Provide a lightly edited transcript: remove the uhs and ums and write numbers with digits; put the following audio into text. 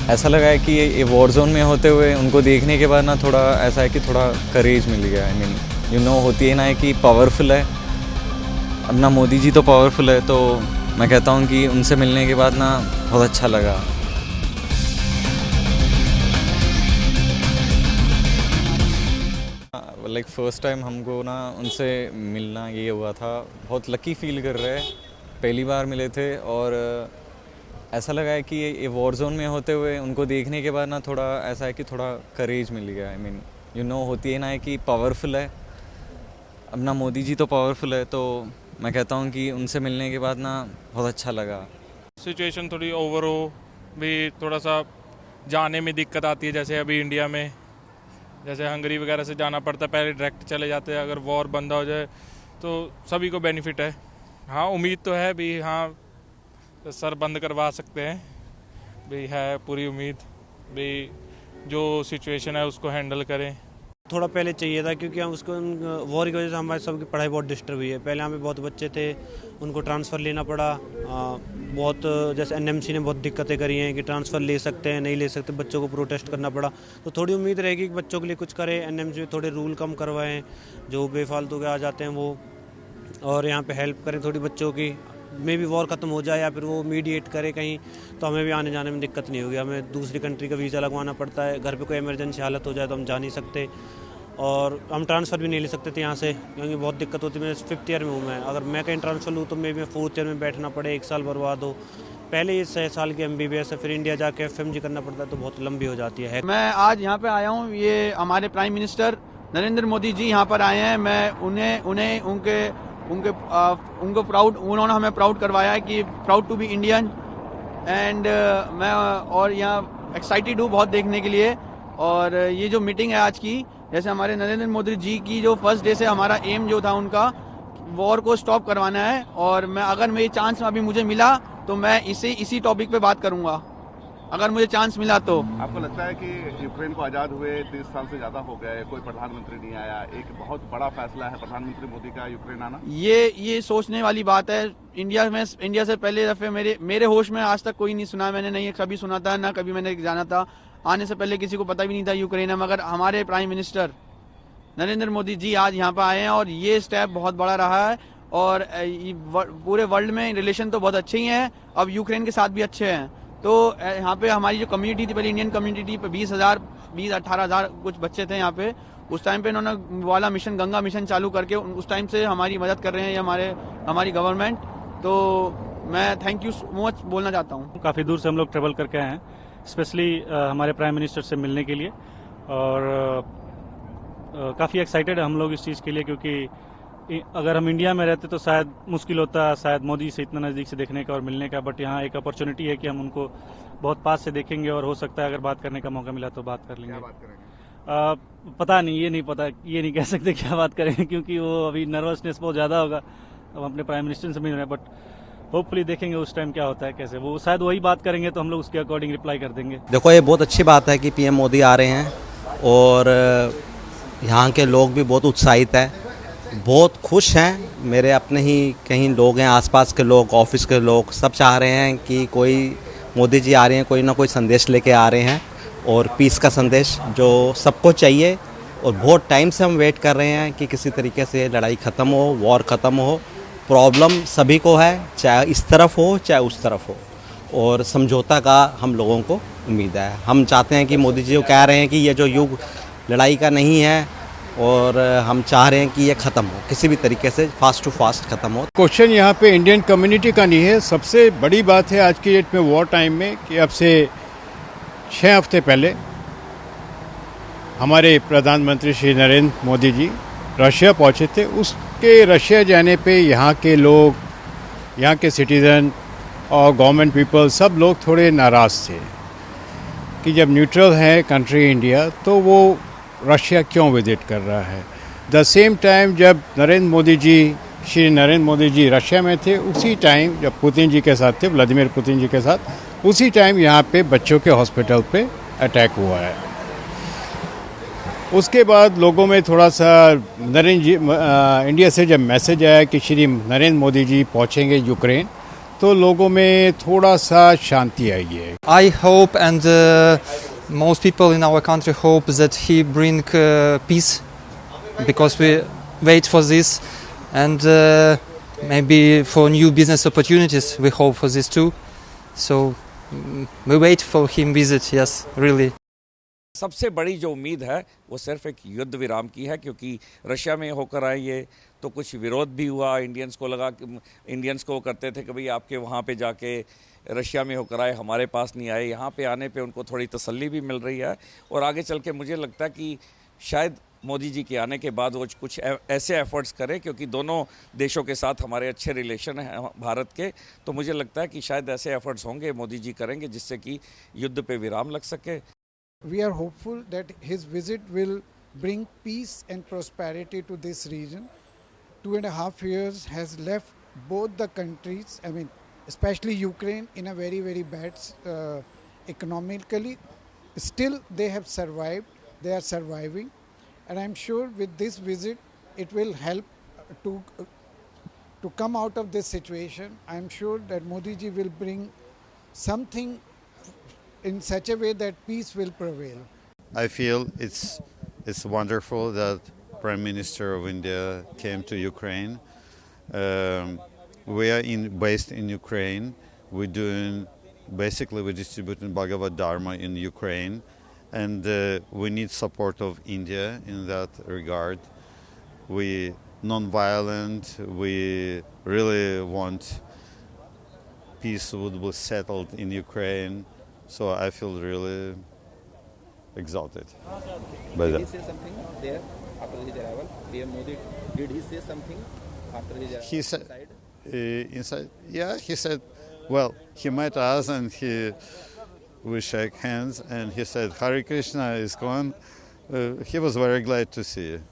ऐसा लगा है कि ये वॉर जोन में होते हुए उनको देखने के बाद ना थोड़ा ऐसा है कि थोड़ा करेज मिल गया। आई मीन होती है ना कि पावरफुल है। अब ना मोदी जी तो पावरफुल है, तो मैं कहता हूँ कि उनसे मिलने के बाद ना बहुत अच्छा लगा। लाइक फ़र्स्ट टाइम हमको ना उनसे मिलना ये हुआ था, बहुत लकी फील कर रहे हैं। पहली बार मिले थे और ऐसा लगा है कि ये वॉर जोन में होते हुए उनको देखने के बाद ना थोड़ा ऐसा है कि थोड़ा करेज मिल गया। आई मीन होती है ना कि पावरफुल है। अब ना मोदी जी तो पावरफुल है, तो मैं कहता हूँ कि उनसे मिलने के बाद ना बहुत अच्छा लगा। सिचुएशन थोड़ी ओवर हो भी, थोड़ा सा जाने में दिक्कत आती है। जैसे अभी इंडिया में जैसे हंगरी वगैरह से जाना पड़ता है, पहले डायरेक्ट चले जाते हैं। अगर वॉर बंद हो जाए तो सभी को बेनिफिट है। हाँ, उम्मीद तो है भी, हाँ सर बंद करवा सकते हैं भी, है पूरी उम्मीद भी जो सिचुएशन है उसको हैंडल करें। थोड़ा पहले चाहिए था, क्योंकि हम उसको वॉर की वजह से हमारी सबकी पढ़ाई बहुत डिस्टर्ब हुई है। पहले यहाँ पे बहुत बच्चे थे, उनको ट्रांसफ़र लेना पड़ा। बहुत जैसे एनएमसी ने बहुत दिक्कतें करी हैं कि ट्रांसफ़र ले सकते हैं, नहीं ले सकते, बच्चों को प्रोटेस्ट करना पड़ा। तो थोड़ी उम्मीद रहेगी कि बच्चों के लिए कुछ करें, एनएमसी में थोड़े रूल कम करवाएं जो बेफालतू के आ जाते हैं वो, और यहाँ पे हेल्प करें थोड़ी बच्चों की। मे भी वॉर ख़त्म हो जाए या फिर वो मीडिएट करे कहीं, तो हमें भी आने जाने में दिक्कत नहीं होगी। हमें दूसरी कंट्री का वीज़ा लगवाना पड़ता है, घर पे कोई इमरजेंसी हालत हो जाए तो हम जा नहीं सकते, और हम ट्रांसफ़र भी नहीं ले सकते थे यहाँ से, क्योंकि बहुत दिक्कत होती है। मैं 5th ईयर में हूँ मैं, अगर मैं कहीं ट्रांसफ़र लूँ तो मैं 4th ईयर में बैठना पड़े, 1 साल बर्बाद हो। पहले ये 6 साल की MBBS है, फिर इंडिया जाके FMG करना पड़ता है, तो बहुत लंबी हो जाती है। मैं आज यहाँ पे आया हूँ, ये हमारे प्राइम मिनिस्टर नरेंद्र मोदी जी यहाँ पर आए हैं। मैं उन्हें उनको प्राउड, उन्होंने हमें प्राउड करवाया है कि proud to be Indian. And मैं और यहाँ एक्साइटेड हूँ बहुत देखने के लिए। और ये जो मीटिंग है आज की, जैसे हमारे नरेंद्र मोदी जी की जो फर्स्ट डे से हमारा एम जो था उनका वॉर को स्टॉप करवाना है, और मैं अगर मेरी चांस अभी मुझे मिला तो मैं इसी टॉपिक पे बात करूंगा, अगर मुझे चांस मिला तो। आपको लगता है कि यूक्रेन को आज़ाद हुए 30 साल से ज़्यादा हो गए, कोई प्रधानमंत्री नहीं आया, एक बहुत बड़ा फैसला है प्रधानमंत्री मोदी का यूक्रेन आना? ये सोचने वाली बात है। इंडिया से पहले दफे मेरे होश में आज तक कोई नहीं सुना, मैंने नहीं कभी सुना था, ना कभी मैंने जाना था। आने से पहले किसी को पता भी नहीं था यूक्रेन है, मगर हमारे प्राइम मिनिस्टर नरेंद्र मोदी जी आज यहाँ पर आए हैं, और ये स्टेप बहुत बड़ा रहा है। और पूरे वर्ल्ड में रिलेशन तो बहुत अच्छे ही हैं, अब यूक्रेन के साथ भी अच्छे हैं। तो यहाँ पे हमारी जो कम्युनिटी थी, पहले इंडियन कम्युनिटी पे 18,000 कुछ बच्चे थे यहाँ पे। उस टाइम पे इन्होंने वाला मिशन, गंगा मिशन चालू करके उस टाइम से हमारी मदद कर रहे हैं ये हमारी गवर्नमेंट। तो मैं थैंक यू सो मच बोलना चाहता हूँ। काफ़ी दूर से हम लोग ट्रेवल करके आए हैं, स्पेशली हमारे प्राइम मिनिस्टर से मिलने के लिए, और काफ़ी एक्साइटेड है हम लोग इस चीज़ के लिए, क्योंकि अगर हम इंडिया में रहते तो शायद मुश्किल होता शायद मोदी से इतना नज़दीक से देखने का और मिलने का। बट यहाँ एक अपॉर्चुनिटी है कि हम उनको बहुत पास से देखेंगे, और हो सकता है अगर बात करने का मौका मिला तो बात कर लेंगे। क्या बात करेंगे? पता नहीं, ये नहीं कह सकते क्या बात करेंगे, क्योंकि वो अभी नर्वसनेस बहुत ज़्यादा होगा। अब अपने प्राइम मिनिस्टर से मिल रहे हैं, बट होपफुली देखेंगे उस टाइम क्या होता है, कैसे वो शायद वही बात करेंगे तो हम लोग उसके अकॉर्डिंग रिप्लाई कर देंगे। देखो, ये बहुत अच्छी बात है कि PM मोदी आ रहे हैं, और यहाँ के लोग भी बहुत उत्साहित हैं, बहुत खुश हैं। मेरे अपने ही कहीं लोग हैं, आसपास के लोग, ऑफिस के लोग, सब चाह रहे हैं कि कोई मोदी जी आ रहे हैं, कोई ना कोई संदेश लेके आ रहे हैं, और पीस का संदेश जो सबको चाहिए। और बहुत टाइम से हम वेट कर रहे हैं कि किसी तरीके से लड़ाई ख़त्म हो, वॉर ख़त्म हो। प्रॉब्लम सभी को है, चाहे इस तरफ हो चाहे उस तरफ हो, और समझौता का हम लोगों को उम्मीद है। हम चाहते हैं कि मोदी जी जो कह रहे हैं कि ये जो युग लड़ाई का नहीं है, और हम चाह रहे हैं कि ये ख़त्म हो, किसी भी तरीके से फास्ट टू फास्ट ख़त्म हो। क्वेश्चन यहाँ पे इंडियन कम्युनिटी का नहीं है। सबसे बड़ी बात है आज की डेट में वॉर टाइम में कि अब से 6 हफ्ते पहले हमारे प्रधानमंत्री श्री नरेंद्र मोदी जी रशिया पहुँचे थे। उसके रशिया जाने पे यहाँ के लोग, यहाँ के सिटीज़न और गवर्नमेंट पीपल, सब लोग थोड़े नाराज़ थे कि जब न्यूट्रल है कंट्री इंडिया तो वो रशिया क्यों विजिट कर रहा है। द सेम टाइम जब श्री नरेंद्र मोदी जी रशिया में थे, उसी टाइम जब पुतिन जी के साथ थे, व्लादिमीर पुतिन जी के साथ, उसी टाइम यहाँ पे बच्चों के हॉस्पिटल पे अटैक हुआ है। उसके बाद लोगों में थोड़ा सा इंडिया से जब मैसेज आया कि श्री नरेंद्र मोदी जी पहुँचेंगे यूक्रेन, तो लोगों में थोड़ा सा शांति आई है. I hope, and most people in our country hope, that he bring peace, because we wait for this, and maybe for new business opportunities we hope for this too. So we wait for him visit. Yes, really. सबसे बड़ी जो उम्मीद है वो सिर्फ एक युद्ध विराम की है, क्योंकि रशिया में होकर आए ये तो कुछ विरोध भी हुआ. इंडियंस को लगा कि इंडियंस को करते थे कि भाई आपके वहाँ पे जाके रशिया में होकर आए, हमारे पास नहीं आए. यहाँ पे आने पे उनको थोड़ी तसल्ली भी मिल रही है, और आगे चल के मुझे लगता है कि शायद मोदी जी के आने के बाद वो कुछ ऐसे एफर्ट्स करें, क्योंकि दोनों देशों के साथ हमारे अच्छे रिलेशन हैं भारत के. तो मुझे लगता है कि शायद ऐसे एफर्ट्स होंगे मोदी जी करेंगे जिससे कि युद्ध पे विराम लग सके. We are hopeful that his visit will bring peace and prosperity to this region. 2.5 years has left both the countries, I mean, especially Ukraine, in a very, very bad economically. Still, they have survived. They are surviving. And I'm sure with this visit, it will help to come out of this situation. I'm sure that Modi ji will bring something in such a way that peace will prevail. I feel it's wonderful that Prime Minister of India came to Ukraine. We are based in Ukraine. We're distributing Bhagavad Dharma in Ukraine, and we need support of India in that regard. We non-violent. We really want peace would be settled in Ukraine. So I feel really exalted by that. Did he say something there after his arrival? PM Modi, did he say something after his arrival? He said, inside, yeah, he said, well, he met us and we shake hands, and he said, Hare Krishna is gone. He was very glad to see you.